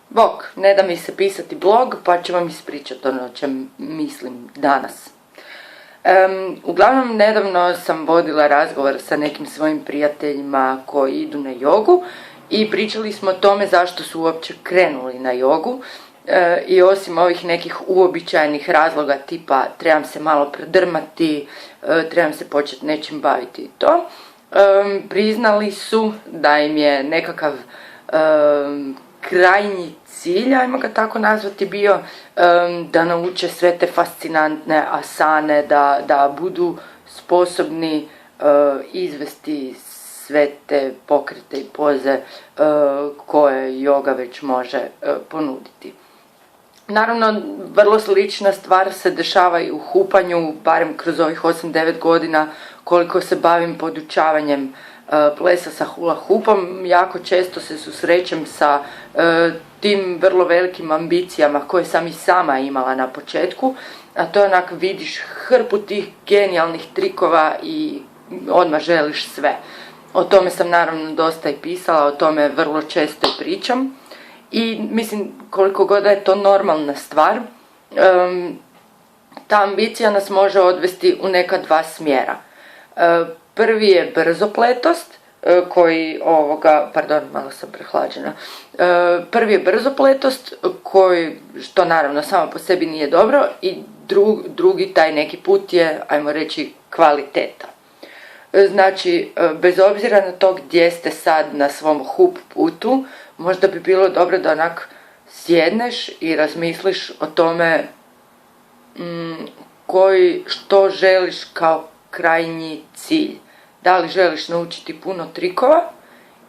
Bok, ne da mi se pisati blog, pa ću vam ispričati ono o čem mislim danas. Uglavnom, nedavno sam vodila razgovor sa nekim svojim prijateljima koji idu na jogu i pričali smo o tome zašto su uopće krenuli na jogu. I osim ovih nekih uobičajenih razloga tipa trebam se malo predrmati, trebam se početi nečim baviti i to, priznali su da im je nekakav krajnji cilj, ajmo ga tako nazvati, bio da nauče sve te fascinantne asane, da budu sposobni izvesti sve te pokrete i poze koje joga već može ponuditi. Naravno, vrlo slična stvar se dešava i u hupanju, barem kroz ovih 8-9 godina koliko se bavim podučavanjem plesa sa hula hoopom. Jako često se susrećem sa tim vrlo velikim ambicijama koje sam i sama imala na početku, a to je onak vidiš hrpu tih genijalnih trikova i odmah želiš sve. O tome sam naravno dosta i pisala, o tome vrlo često i pričam. I mislim, koliko god da je to normalna stvar, ta ambicija nas može odvesti u neka dva smjera. Prvi je brzopletost, malo sam prehlađena. Prvi je brzopletost, što naravno samo po sebi nije dobro, i drugi taj neki put je, ajmo reći, kvaliteta. Znači, bez obzira na to gdje ste sad na svom hoop putu, možda bi bilo dobro da onak sjedneš i razmisliš o tome što želiš kao krajnji cilj. Da li želiš naučiti puno trikova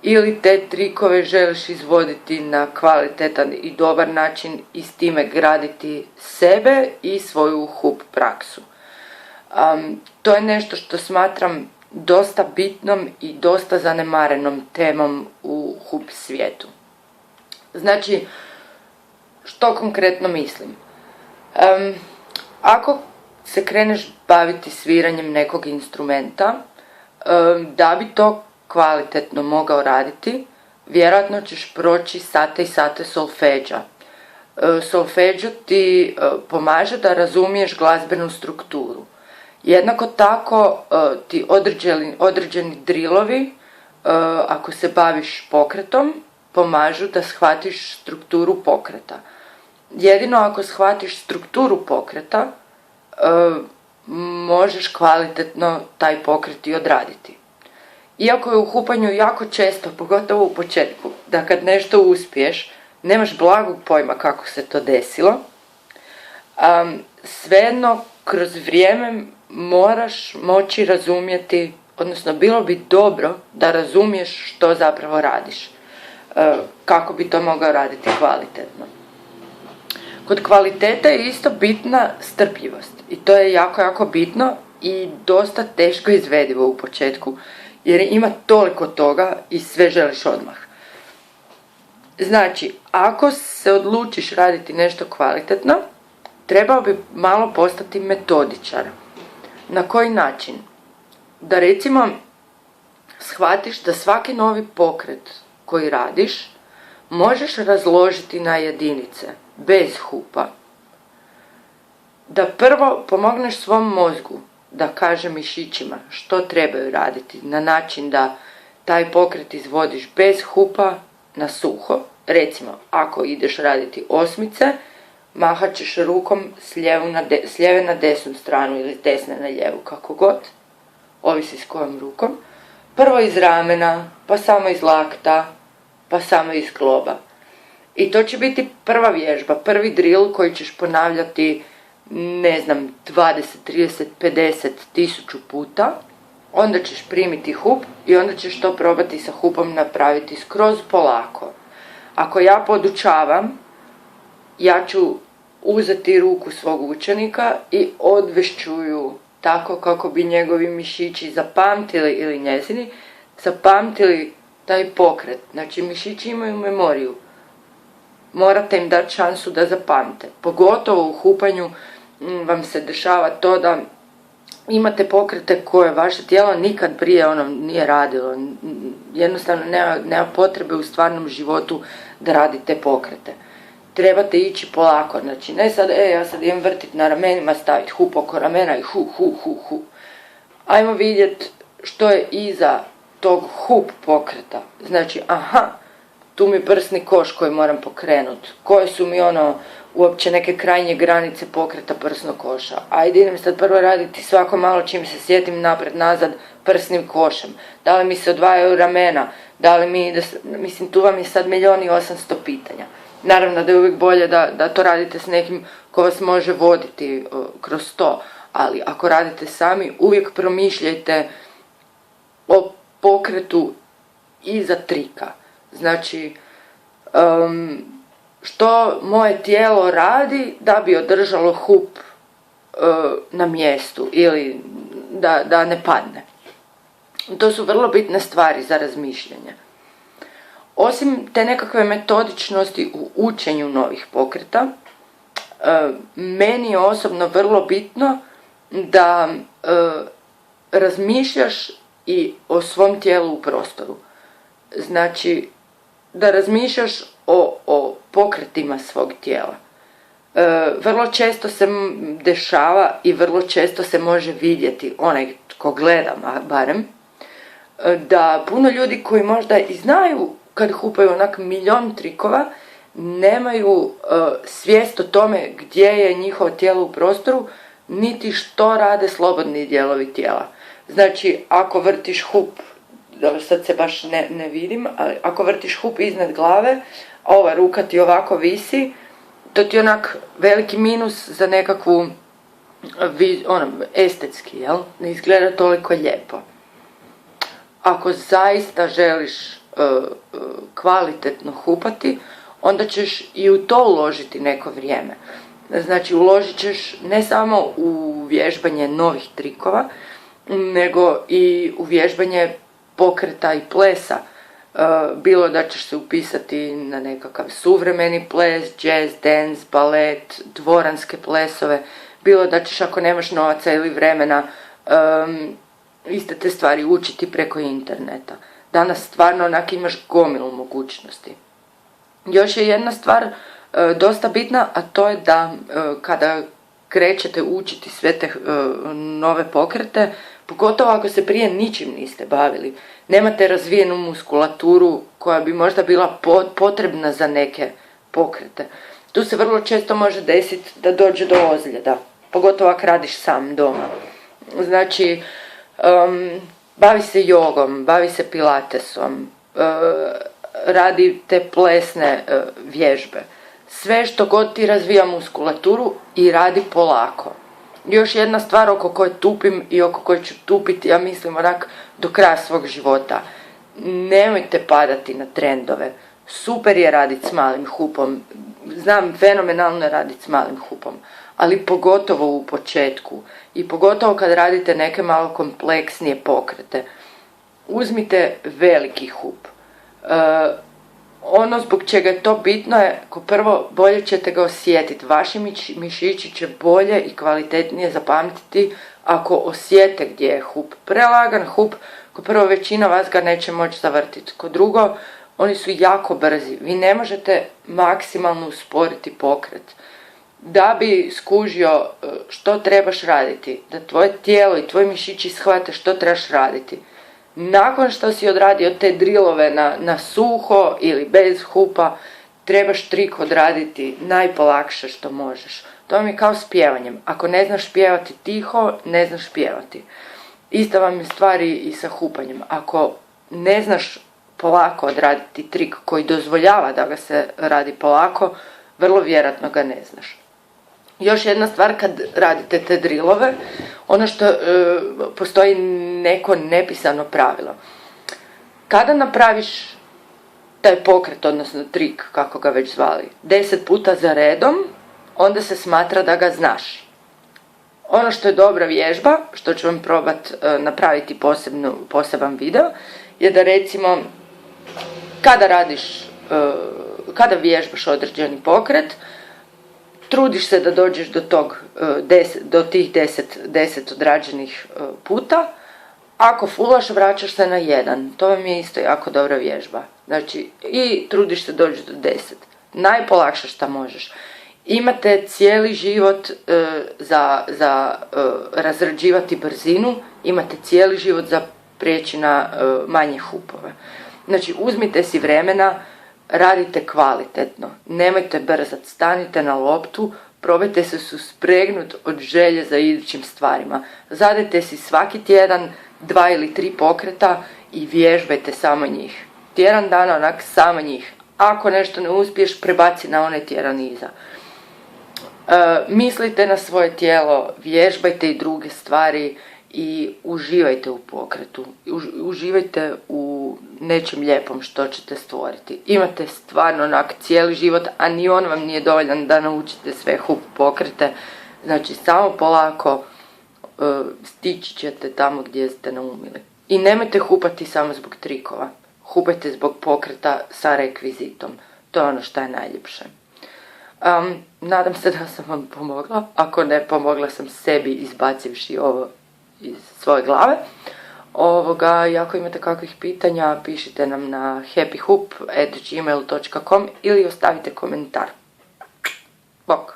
ili te trikove želiš izvoditi na kvalitetan i dobar način i s time graditi sebe i svoju hoop praksu. To je nešto što smatram dosta bitnom i dosta zanemarenom temom u hoop svijetu. Znači, što konkretno mislim? Ako se kreneš baviti sviranjem nekog instrumenta, da bi to kvalitetno mogao raditi, vjerojatno ćeš proći sate i sate solfeđa. Solfeđo ti pomaže da razumiješ glazbenu strukturu. Jednako tako ti određeni drillovi, ako se baviš pokretom, pomažu da shvatiš strukturu pokreta. Jedino ako shvatiš strukturu pokreta, možeš kvalitetno taj pokret i odraditi. Iako je u hupanju jako često, pogotovo u početku, da kad nešto uspiješ, nemaš blagog pojma kako se to desilo, svejedno kroz vrijeme moraš moći razumjeti, odnosno bilo bi dobro da razumiješ što zapravo radiš, kako bi to mogao raditi kvalitetno. Kod kvalitete je isto bitna strpljivost i to je jako, jako bitno i dosta teško izvedivo u početku, jer ima toliko toga i sve želiš odmah. Znači, ako se odlučiš raditi nešto kvalitetno, trebao bi malo postati metodičar. Na koji način? Da recimo shvatiš da svaki novi pokret koji radiš možeš razložiti na jedinice, bez hupa. Da prvo pomogneš svom mozgu da kaže mišićima što trebaju raditi na način da taj pokret izvodiš bez hupa na suho. Recimo, ako ideš raditi osmice, mahat ćeš rukom s lijeve na desnu stranu ili s desne na lijevu, kako god, ovisi s kojom rukom. Prvo iz ramena, pa samo iz lakta, pa samo iz kloba. I to će biti prva vježba, prvi drill koji ćeš ponavljati, 20, 30, 50, 1000 puta. Onda ćeš primiti hup i onda ćeš to probati sa hupom napraviti skroz polako. Ako ja podučavam, ja ću uzeti ruku svog učenika i odvešću ju tako kako bi njegovi mišići zapamtili ili njezini zapamtili taj pokret. Znači, mišići imaju memoriju. Morate im dati šansu da zapamte. Pogotovo u hupanju vam se dešava to da imate pokrete koje vaše tijelo nikad prije nije radilo. Jednostavno nema potrebe u stvarnom životu da radite pokrete. trebate ići polako. Znači, ne sad, ja sad idem vrtit na ramenima, staviti hup oko ramena i hu. Ajmo vidjeti što je iza tog hup pokreta. Znači, tu mi prsni koš koji moram pokrenuti. Koje su mi uopće neke krajnje granice pokreta prsnog koša. Ajde, idem sad prvo raditi svako malo čim se sjetim napred nazad prsnim košem. Da li mi se odvajaju ramena, da li mi ide, mislim tu vam je sad 1.800.000 pitanja. Naravno da je uvijek bolje da to radite s nekim ko vas može voditi kroz to, ali ako radite sami uvijek promišljajte o pokretu iza trika. Znači, što moje tijelo radi da bi održalo hup na mjestu ili da ne padne. To su vrlo bitne stvari za razmišljanje. Osim te nekakve metodičnosti u učenju novih pokreta, meni je osobno vrlo bitno da razmišljaš i o svom tijelu u prostoru. Znači, da razmišljaš o pokretima svog tijela. Vrlo često se dešava i vrlo često se može vidjeti, onaj tko gleda barem, da puno ljudi koji možda i znaju kad hupaju onak milion trikova, nemaju svijest o tome gdje je njihovo tijelo u prostoru, niti što rade slobodni dijelovi tijela. Znači, ako vrtiš hup, dobro sad se baš ne vidim, ali ako vrtiš hup iznad glave, a ova ruka ti ovako visi, to ti je onak veliki minus za nekakvu estetski, jel? Ne izgleda toliko lijepo. Ako zaista želiš kvalitetno hupati, onda ćeš i u to uložiti neko vrijeme. Znači, uložit ćeš ne samo u vježbanje novih trikova, nego i u vježbanje pokreta i plesa. Bilo da ćeš se upisati na nekakav suvremeni ples, jazz, dance, balet, dvoranske plesove, bilo da ćeš ako nemaš novaca ili vremena iste te stvari učiti preko interneta. Danas stvarno onak imaš gomilu mogućnosti. Još je jedna stvar dosta bitna, a to je da kada krećete učiti sve te nove pokrete, pogotovo ako se prije ničim niste bavili, nemate razvijenu muskulaturu koja bi možda bila potrebna za neke pokrete. Tu se vrlo često može desiti da dođe do ozljeda, pogotovo ako radiš sam doma. Znači, bavi se jogom, bavi se pilatesom, radi te plesne vježbe. Sve što god ti razvija muskulaturu i radi polako. Još jedna stvar oko koje tupim i oko koje ću tupiti, ja mislim onak do kraja svog života. Nemojte padati na trendove. Super je raditi s malim hupom. Znam, fenomenalno je raditi s malim hupom. Ali pogotovo u početku. I pogotovo kad radite neke malo kompleksnije pokrete. Uzmite veliki hup. Ono zbog čega je to bitno je, ko prvo, bolje ćete ga osjetiti. Vaši mišići će bolje i kvalitetnije zapamtiti ako osjete gdje je hup. Prelagan hup, ko prvo, većina vas ga neće moći zavrtiti. Ko drugo, oni su jako brzi. Vi ne možete maksimalno usporiti pokret. Da bi skužio što trebaš raditi, da tvoje tijelo i tvoji mišići shvate što trebaš raditi. Nakon što si odradio te drilove na suho ili bez hupa, trebaš trik odraditi najpolakše što možeš. To vam je kao s pjevanjem. Ako ne znaš pjevati tiho, ne znaš pjevati. Ista vam je stvari i sa hupanjem. Ako ne znaš polako odraditi trik koji dozvoljava da ga se radi polako, vrlo vjerojatno ga ne znaš. Još jedna stvar kad radite te drilove, ono što postoji neko nepisano pravilo. Kada napraviš taj pokret, odnosno trik, kako ga već zvali, 10 puta za redom, onda se smatra da ga znaš. Ono što je dobra vježba, što ću vam probati napraviti poseban video, je da recimo kada vježbaš određeni pokret, trudiš se da dođeš do tih 10 odrađenih puta. Ako fulaš, vraćaš se na 1. To vam je isto jako dobra vježba. Znači, i trudiš se doći do 10. najpolakše šta možeš. Imate cijeli život za razrađivati brzinu, imate cijeli život za prijeći na manje hupove. Znači, uzmite si vremena, radite kvalitetno, nemojte brzat, stanite na loptu, probajte se suspregnut od želje za idućim stvarima. Zadajte si svaki tjedan 2 ili 3 pokreta i vježbajte samo njih. Tjedan dana onak samo njih. Ako nešto ne uspiješ, prebaci na onaj tjedan iza. Mislite na svoje tijelo, vježbajte i druge stvari i uživajte u pokretu. Uživajte u nečem lijepom što ćete stvoriti. Imate stvarno onak cijeli život, a ni on vam nije dovoljan da naučite sve hup pokrete. Znači, samo polako stići ćete tamo gdje ste naumili. I nemojte hupati samo zbog trikova. Hupajte zbog pokreta sa rekvizitom. To je ono što je najljepše. Nadam se da sam vam pomogla. Ako ne, pomogla sam sebi izbacivši ovo iz svoje glave. I ako imate kakvih pitanja, pišite nam na happyhoop@gmail.com ili ostavite komentar. Bok!